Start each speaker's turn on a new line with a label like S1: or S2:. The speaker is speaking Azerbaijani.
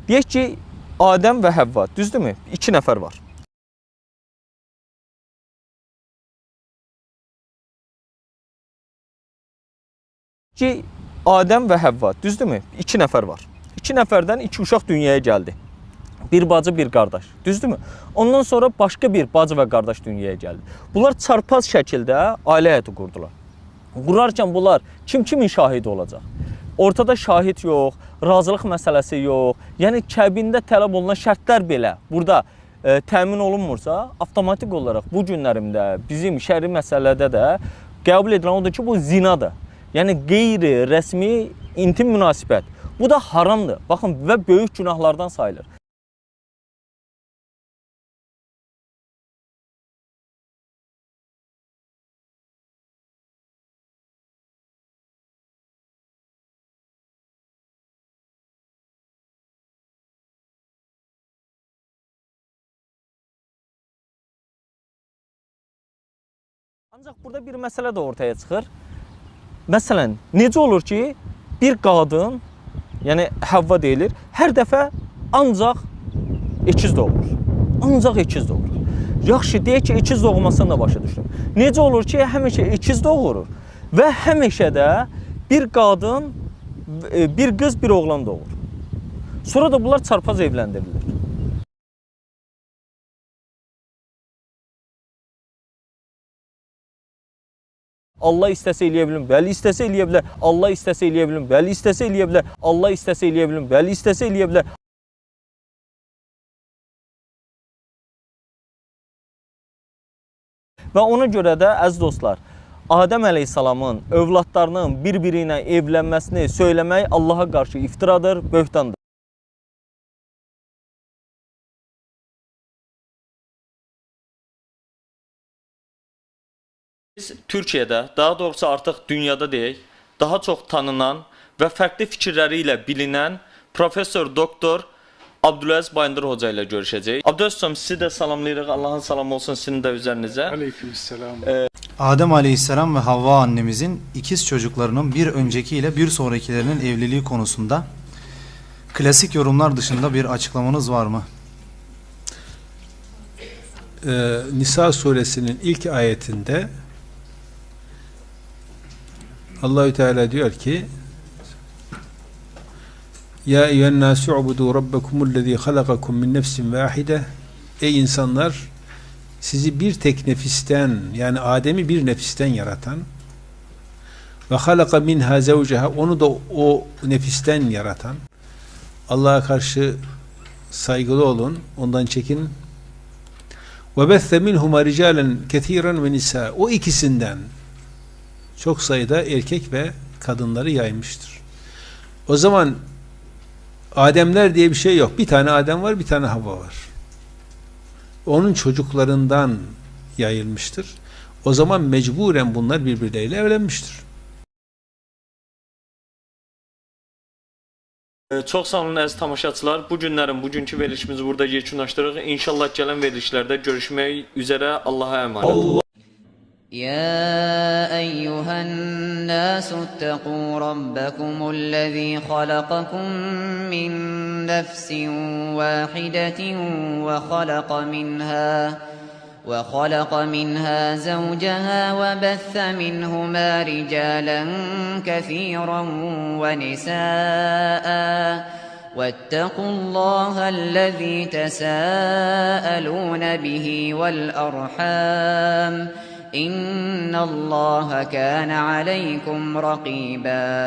S1: Deyək ki, Adəm və Həvva, düzdürmü? 2 nəfər var. Ki, Adəm və Həvva, düzdürmü? 2 nəfər var. 2 nəfərdən 2 uşaq dünyaya gəldi. Bir bacı, bir qardaş, düzdürmü? Ondan sonra başqa bir bacı və qardaş dünyaya gəldi. Bunlar çarpaz şəkildə ailə həyatı qurdular. Qurarkən bunlar kimin şahidi olacaq? Ortada şahid yox, razılıq məsələsi yox. Yəni kəbində tələb olunan şərtlər belə burada təmin olunmursa, avtomatik olaraq bu günlərimdə bizim şəri məsələdə də qəbul edilən odur ki, bu zinadır. Yəni qeyri-rəsmi intim münasibət. Bu da haramdır. Baxın, və böyük günahlardan sayılır. Ancaq burada bir məsələ də ortaya çıxır. Məsələn, necə olur ki, bir qadın, yəni Həvva deyilir, hər dəfə ancaq ikiz doğurur. Ancaq ikiz doğurur. Yaxşı, deyək ki, ikiz doğmasını da başa düşdüm. Necə olur ki, həmişə ikiz doğurur və həmişə də bir qadın, bir qız, bir oğlan doğurur. Sonra da bunlar çarpaz evləndirilir. Allah istəsə eləyə bilir, bəli istəsə eləyə bilər. Allah istəsə eləyə bilir, bəli istəsə eləyə bilər. Allah istəsə eləyə bilir, bəli istəsə eləyə bilər. Və ona görə də əziz dostlar, Adəm əleyhissalamın övladlarının bir-biri ilə evlənməsini söyləmək Allaha qarşı iftiradır, böhtandır. Biz Türkiyədə, daha doğrusu artıq dünyada deyək, daha çox tanınan və fərqli fikirləri ilə bilinən Profesör Doktor Abdüləziz Bayındır Hoca ilə görüşəcəyik. Abdüləziz hocam, sizi də salamlayırıq. Allahın salamı olsun sizin də üzərinizə.
S2: Aleykümselam.
S3: Adem Aleyhisselam ve Havva annemizin ikiz çocuklarının bir önceki ile bir sonrakilerinin evliliği konusunda klasik yorumlar dışında bir açıklamanız var mı?
S2: Nisa suresinin ilk ayetinde Allahü Teala diyor ki: Ya eyyühen nâsü ubudu rabbekumullezî halakakum min nefsin vâhide. Ey insanlar, sizi bir tek nefisten, yani Adem'i bir nefisten yaratan ve halaka minha zevceha, onu da o nefisten yaratan. Allah'a karşı saygılı olun, ondan çekin. Ve besse minhuma ricalen kethiren ve nisa. O ikisinden çok sayıda erkek ve kadınları yaymıştır. O zaman Ademler diye bir şey yok. Bir tane Adem var, bir tane Havva var. Onun çocuklarından yayılmıştır. O zaman mecburen bunlar birbirleriyle evlenmiştir.
S1: Çox sağ olun əziz tamaşaçılar. Bu günlərin bugünkü verilişimizi burada yekunlaşdırırıq. İnşallah gələn verilişlərdə görüşmək üzərə. Allah'a emanet olun.
S4: يا أيها الناس اتقوا ربكم الذي خلقكم من نفس واحدة وخلق منها زوجها وبث منهما رجالا كثيرا ونساء واتقوا الله الذي تساءلون به والأرحام إن الله كان عليكم رقيبا